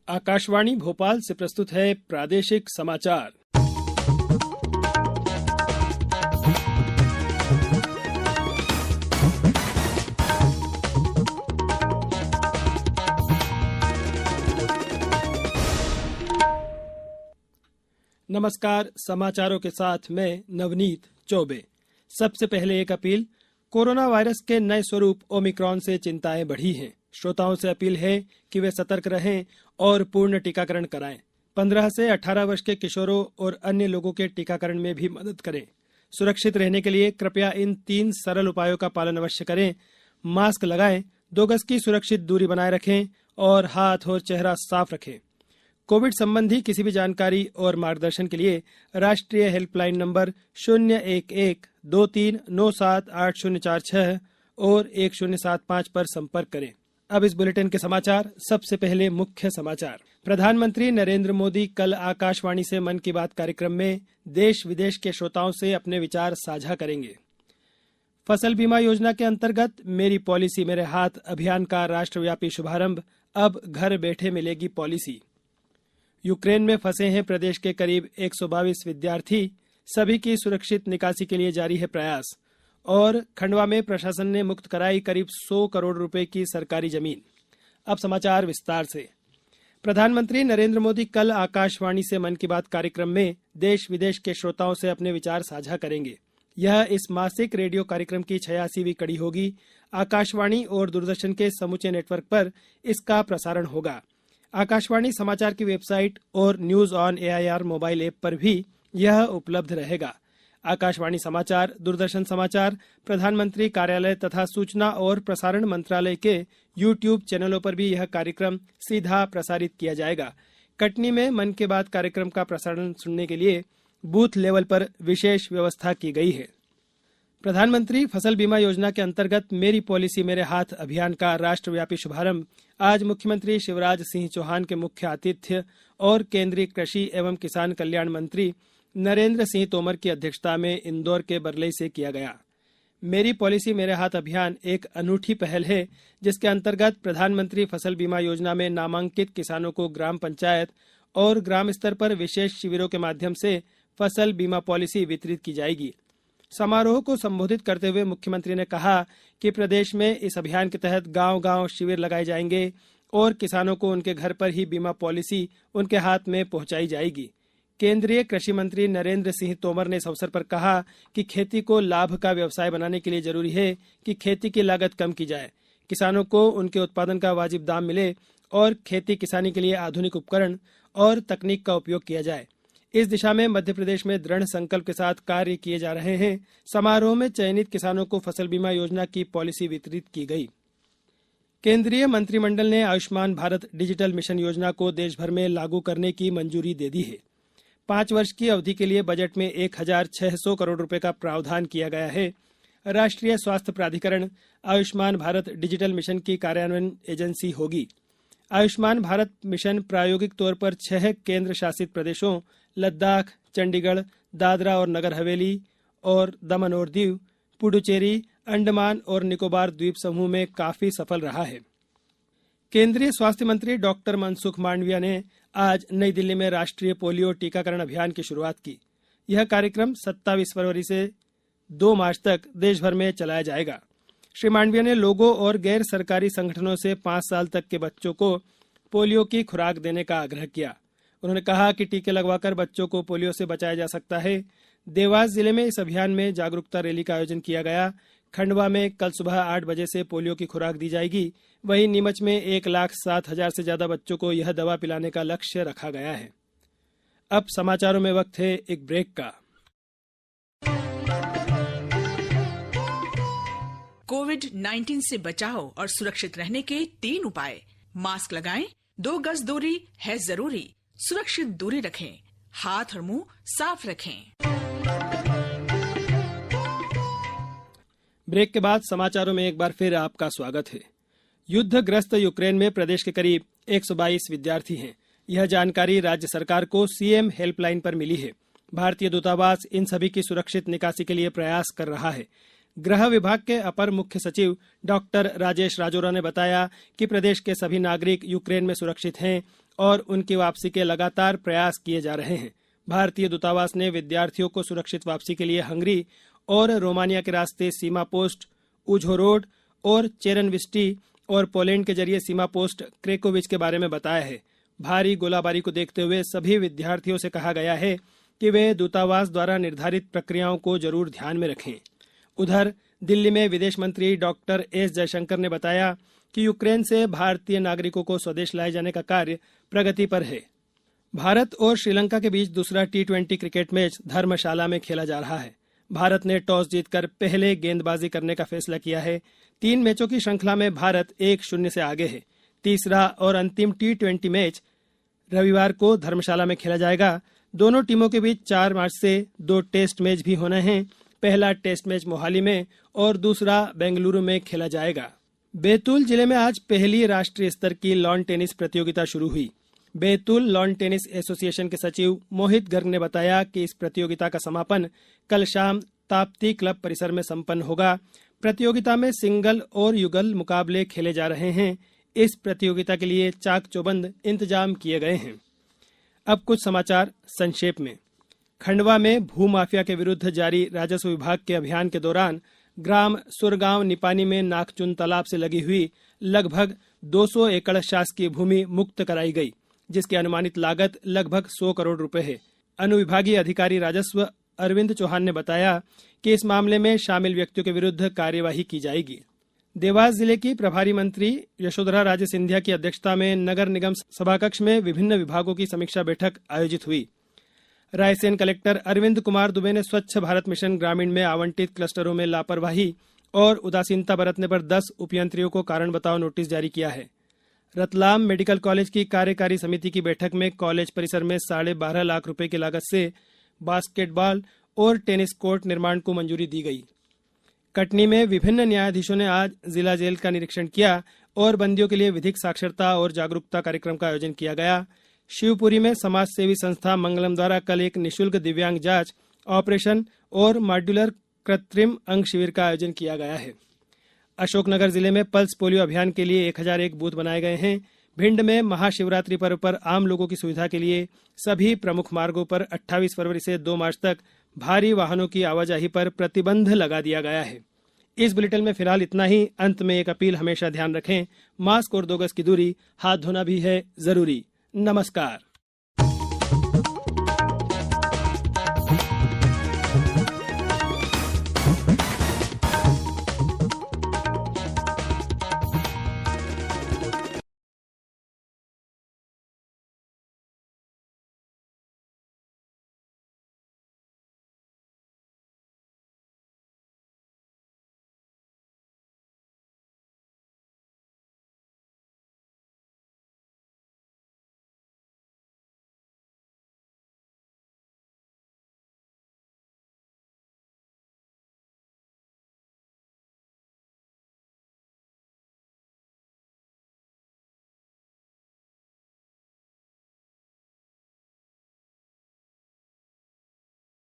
आकाशवाणी भोपाल से प्रस्तुत है प्रादेशिक समाचार। नमस्कार, समाचारों के साथ मैं नवनीत चौबे। सबसे पहले एक अपील। कोरोना वायरस के नए स्वरूप ओमिक्रॉन से चिंताएं बढ़ी हैं। श्रोताओं से अपील है कि वे सतर्क रहें और पूर्ण टीकाकरण कराएं। 15 से 18 वर्ष के किशोरों और अन्य लोगों के टीकाकरण में भी मदद करें। सुरक्षित रहने के लिए कृपया इन 3 सरल उपायों का पालन अवश्य करें। मास्क लगाएं, 2 गज की सुरक्षित दूरी बनाए रखें और हाथ और चेहरा साफ रखें। कोविड संबंधी किसी भी जानकारी और मार्गदर्शन के लिए राष्ट्रीय हेल्पलाइन नंबर 011-2397-8046 और 1075 पर संपर्क करें। अब इस बुलेटिन के समाचार। सबसे पहले मुख्य समाचार। प्रधानमंत्री नरेंद्र मोदी कल आकाशवाणी से मन की बात कार्यक्रम में देश विदेश के श्रोताओं से अपने विचार साझा करेंगे। फसल बीमा योजना के अंतर्गत मेरी पॉलिसी मेरे हाथ अभियान का राष्ट्रव्यापी शुभारंभ। अब घर बैठे मिलेगी पॉलिसी। यूक्रेन में फंसे हैं प्रदेश के करीब 122 विद्यार्थी। सभी की सुरक्षित निकासी के लिए जारी है प्रयास। और खंडवा में प्रशासन ने मुक्त कराई करीब 100 करोड़ रुपए की सरकारी जमीन। अब समाचार विस्तार से। प्रधानमंत्री नरेंद्र मोदी कल आकाशवाणी से मन की बात कार्यक्रम में देश विदेश के श्रोताओं से अपने विचार साझा करेंगे। यह इस मासिक रेडियो कार्यक्रम की 86वीं कड़ी होगी। आकाशवाणी और दूरदर्शन के समूचे नेटवर्क पर इसका प्रसारण होगा। आकाशवाणी समाचार की वेबसाइट और news on AIR mobile app पर भी यह उपलब्ध रहेगा। आकाशवाणी समाचार, दूरदर्शन समाचार, प्रधानमंत्री कार्यालय तथा सूचना और प्रसारण मंत्रालय के यूट्यूब चैनलों पर भी यह कार्यक्रम सीधा प्रसारित किया जाएगा। कटनी में मन की बात कार्यक्रम का प्रसारण सुनने के लिए बूथ लेवल पर विशेष व्यवस्था की गई है। प्रधानमंत्री फसल बीमा योजना के अंतर्गत मेरी पॉलिसी मेरे हाथ अभियान का राष्ट्रव्यापी शुभारंभ आज मुख्यमंत्री शिवराज सिंह चौहान के मुख्य आतिथ्य और केंद्रीय कृषि एवं किसान कल्याण मंत्री नरेंद्र सिंह तोमर की अध्यक्षता में इंदौर के बरलई से किया गया। मेरी पॉलिसी मेरे हाथ अभियान एक अनूठी पहल है जिसके अंतर्गत प्रधानमंत्री फसल बीमा योजना में नामांकित किसानों को ग्राम पंचायत और ग्राम स्तर पर विशेष शिविरों के माध्यम से फसल बीमा पॉलिसी वितरित की जाएगी। समारोह को संबोधित करते हुए मुख्यमंत्री ने कहा कि प्रदेश में इस अभियान के तहत गांव-गांव शिविर लगाए जाएंगे और किसानों को उनके घर पर ही बीमा पॉलिसी उनके हाथ में पहुंचाई जाएगी। केंद्रीय कृषि मंत्री नरेंद्र सिंह तोमर ने इस अवसर पर कहा कि खेती को लाभ का व्यवसाय बनाने के लिए जरूरी है कि खेती की लागत कम की जाए, किसानों को उनके उत्पादन का वाजिब दाम मिले और खेती किसानी के लिए आधुनिक उपकरण और तकनीक का उपयोग किया जाए। इस दिशा में मध्य प्रदेश में दृढ़ संकल्प के साथ कार्य किए जा रहे हैं। समारोह में चयनित किसानों को फसल बीमा योजना की पॉलिसी वितरित की गई। केंद्रीय मंत्रिमंडल ने आयुष्मान भारत डिजिटल मिशन योजना को देश भर में लागू करने की मंजूरी दे दी है। 5 वर्ष की अवधि के लिए बजट में 1600 करोड़ रुपए का प्रावधान किया गया है। राष्ट्रीय स्वास्थ्य प्राधिकरण आयुष्मान भारत डिजिटल मिशन की कार्यान्वयन एजेंसी होगी। आयुष्मान भारत मिशन प्रायोगिक तौर पर 6 केंद्र शासित प्रदेशों लद्दाख, चंडीगढ़, दादरा और नगर हवेली और दमन और दीव, पुडुचेरी, अंडमान और निकोबार द्वीप समूह में काफी सफल रहा है। केंद्रीय स्वास्थ्य मंत्री डॉक्टर मनसुख मांडविया ने आज नई दिल्ली में राष्ट्रीय पोलियो टीकाकरण अभियान की शुरुआत की। यह कार्यक्रम 27 फरवरी से 2 मार्च तक देश भर में चलाया जाएगा। श्री मांडविया ने लोगों और गैर सरकारी संगठनों से 5 साल तक के बच्चों को पोलियो की खुराक देने का आग्रह किया। उन्होंने कहा कि टीके लगवाकर बच्चों को पोलियो से बचाया जा सकता है। देवास जिले में इस अभियान में जागरूकता रैली का आयोजन किया गया। खंडवा में कल सुबह 8 बजे से पोलियो की खुराक दी जाएगी। वहीं नीमच में 1,07,000 से ज्यादा बच्चों को यह दवा पिलाने का लक्ष्य रखा गया है। अब समाचारों में वक्त है एक ब्रेक का। कोविड-19 से बचाव और सुरक्षित रहने के 3 उपाय। मास्क लगाएं, 2 गज दूरी है जरूरी, सुरक्षित दूरी रखें, हाथ और मुंह साफ रखें। ब्रेक के बाद समाचारों में एक बार फिर आपका स्वागत है। युद्धग्रस्त यूक्रेन में प्रदेश के करीब 122 विद्यार्थी हैं। यह जानकारी राज्य सरकार को सीएम हेल्पलाइन पर मिली है। भारतीय दूतावास इन सभी की सुरक्षित निकासी के लिए प्रयास कर रहा है। गृह विभाग के अपर मुख्य सचिव डॉक्टर राजेश राजौरा ने बताया कि प्रदेश के सभी नागरिक यूक्रेन में सुरक्षित हैं और उनकी वापसी के लगातार प्रयास किए जा रहे हैं। भारतीय दूतावास ने विद्यार्थियों को सुरक्षित वापसी के लिए हंगरी और रोमानिया के रास्ते सीमा पोस्ट उझोरोड और चेरनविस्टी और पोलैंड के जरिए सीमा पोस्ट क्रेकोविच के बारे में बताया है। भारी गोलाबारी को देखते हुए सभी विद्यार्थियों से कहा गया है कि वे दूतावास द्वारा निर्धारित प्रक्रियाओं को जरूर ध्यान में रखें। उधर दिल्ली में विदेश मंत्री डॉक्टर एस जयशंकर ने बताया कि यूक्रेन से भारतीय नागरिकों को स्वदेश लाए जाने का कार्य प्रगति पर है। भारत और श्रीलंका के बीच दूसरा T20 क्रिकेट मैच धर्मशाला में खेला जा रहा है। भारत ने टॉस जीतकर पहले गेंदबाजी करने का फैसला किया है। 3 मैचों की श्रृंखला में भारत 1-0 से आगे है। तीसरा और अंतिम T20 मैच रविवार को धर्मशाला में खेला जाएगा। दोनों टीमों के बीच 4 मार्च से 2 टेस्ट मैच भी होने हैं। पहला टेस्ट मैच मोहाली में और दूसरा बेंगलुरु में खेला जाएगा। बैतूल जिले में आज पहली राष्ट्रीय स्तर की लॉन टेनिस प्रतियोगिता शुरू हुई। बैतूल लॉन टेनिस एसोसिएशन के सचिव मोहित गर्ग ने बताया कि इस प्रतियोगिता का समापन कल शाम ताप्ती क्लब परिसर में संपन्न होगा। प्रतियोगिता में सिंगल और युगल मुकाबले खेले जा रहे हैं। इस प्रतियोगिता के लिए चाक चौबंद इंतजाम किए गए हैं। अब कुछ समाचार संक्षेप में। खंडवा में भूमाफिया के विरुद्ध जारी राजस्व विभाग के अभियान के दौरान ग्राम सुरगांव निपानी में नागचुन तालाब से लगी हुई लगभग 200 एकड़ शासकीय भूमि मुक्त कराई गई, जिसकी अनुमानित लागत लगभग 100 करोड़ रुपए है। अनुविभागीय अधिकारी राजस्व अरविंद चौहान ने बताया कि इस मामले में शामिल व्यक्तियों के विरुद्ध कार्यवाही की जाएगी। देवास जिले की प्रभारी मंत्री यशोधरा राजे सिंधिया की अध्यक्षता में नगर निगम सभाकक्ष में विभिन्न विभागों की समीक्षा बैठक आयोजित हुई। रायसेन कलेक्टर अरविंद कुमार दुबे ने स्वच्छ भारत मिशन ग्रामीण में आवंटित क्लस्टरों में लापरवाही और उदासीनता बरतने पर 10 उपयंत्रियों को कारण बताओ नोटिस जारी किया है। रतलाम मेडिकल कॉलेज की कार्यकारी समिति की बैठक में कॉलेज परिसर में 12.5 लाख रुपए की लागत से बास्केटबॉल और टेनिस कोर्ट निर्माण को मंजूरी दी गई। कटनी में विभिन्न न्यायाधीशों ने आज जिला जेल का निरीक्षण किया और बंदियों के लिए विधिक साक्षरता और जागरूकता कार्यक्रम का आयोजन किया गया। शिवपुरी में समाज सेवी संस्था मंगलम द्वारा कल एक निःशुल्क दिव्यांग जांच, ऑपरेशन और मॉड्यूलर कृत्रिम अंग शिविर का आयोजन किया गया है। अशोकनगर जिले में पल्स पोलियो अभियान के लिए 1001 बूथ बनाए गए हैं। भिंड में महाशिवरात्रि पर्व पर आम लोगों की सुविधा के लिए सभी प्रमुख मार्गों पर 28 फरवरी से 2 मार्च तक भारी वाहनों की आवाजाही पर प्रतिबंध लगा दिया गया है। इस बुलेटिन में फिलहाल इतना ही। अंत में एक अपील हमेशा ध्यान रखें, मास्क और 2 गज की दूरी, हाथ धोना भी है जरूरी। नमस्कार।